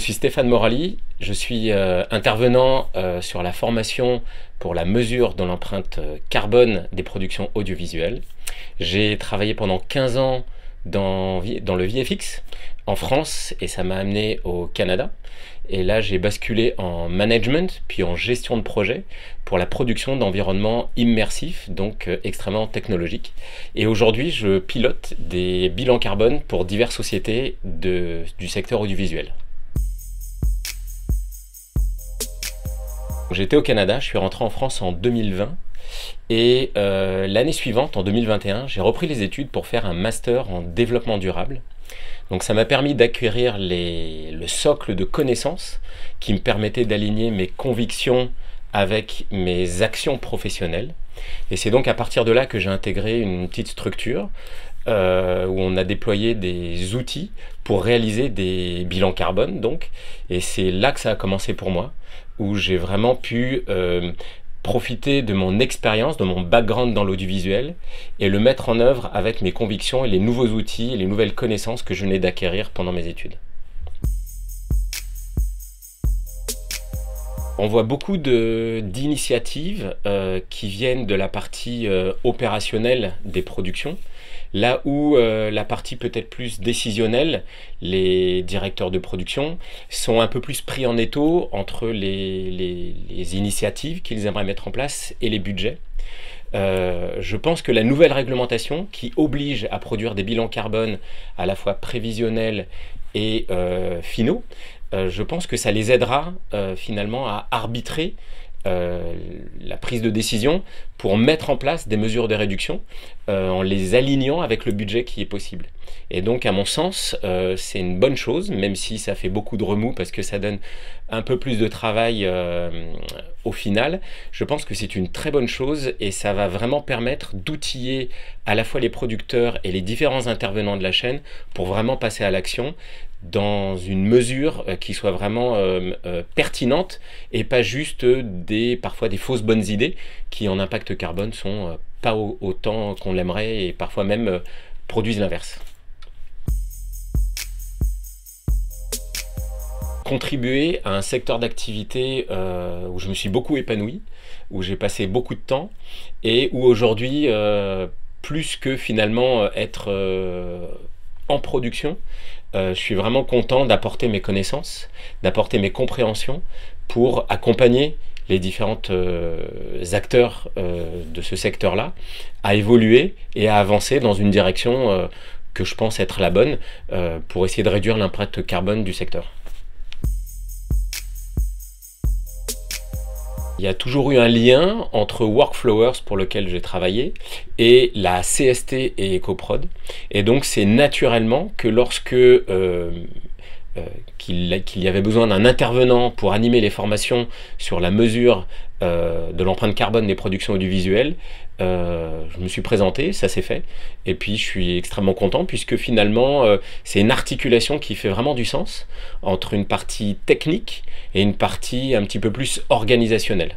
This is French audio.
suis Stéphane Morali, je suis intervenant sur la formation pour la mesure de l'empreinte carbone des productions audiovisuelles. J'ai travaillé pendant 15 ans dans le VFX en France et ça m'a amené au Canada. Et là, j'ai basculé en management puis en gestion de projet pour la production d'environnements immersifs, donc extrêmement technologiques. Et aujourd'hui, je pilote des bilans carbone pour diverses sociétés du secteur audiovisuel. J'étais au Canada, je suis rentré en France en 2020 et l'année suivante, en 2021, j'ai repris les études pour faire un master en développement durable. Donc ça m'a permis d'acquérir le socle de connaissances qui me permettait d'aligner mes convictions avec mes actions professionnelles. Et c'est donc à partir de là que j'ai intégré une petite structure où on a déployé des outils pour réaliser des bilans carbone. Et c'est là que ça a commencé pour moi, où j'ai vraiment pu profiter de mon expérience, de mon background dans l'audiovisuel et le mettre en œuvre avec mes convictions et les nouveaux outils et les nouvelles connaissances que je venais d'acquérir pendant mes études. On voit beaucoup d'initiatives qui viennent de la partie opérationnelle des productions, là où la partie peut-être plus décisionnelle, les directeurs de production sont un peu plus pris en étau entre les initiatives qu'ils aimeraient mettre en place et les budgets. Je pense que la nouvelle réglementation qui oblige à produire des bilans carbone à la fois prévisionnels et finaux, je pense que ça les aidera finalement à arbitrer la prise de décision pour mettre en place des mesures de réduction en les alignant avec le budget qui est possible. Et donc à mon sens c'est une bonne chose, même si ça fait beaucoup de remous parce que ça donne un peu plus de travail au final. Je pense que c'est une très bonne chose et ça va vraiment permettre d'outiller à la fois les producteurs et les différents intervenants de la chaîne pour vraiment passer à l'action dans une mesure qui soit vraiment pertinente et pas juste parfois des fausses bonnes idées qui en impact carbone sont pas autant qu'on l'aimerait et parfois même produisent l'inverse. Contribuer à un secteur d'activité où je me suis beaucoup épanoui, où j'ai passé beaucoup de temps et où aujourd'hui, plus que finalement être en production, je suis vraiment content d'apporter mes connaissances, d'apporter mes compréhensions pour accompagner les différents acteurs de ce secteur-là à évoluer et à avancer dans une direction que je pense être la bonne pour essayer de réduire l'impact carbone du secteur. Il y a toujours eu un lien entre Workflowers, pour lequel j'ai travaillé, et la CST et EcoProd. Et donc c'est naturellement que lorsque qu'il y avait besoin d'un intervenant pour animer les formations sur la mesure de l'empreinte carbone des productions audiovisuelles, je me suis présenté, ça s'est fait, et puis je suis extrêmement content puisque finalement c'est une articulation qui fait vraiment du sens entre une partie technique et une partie un petit peu plus organisationnelle.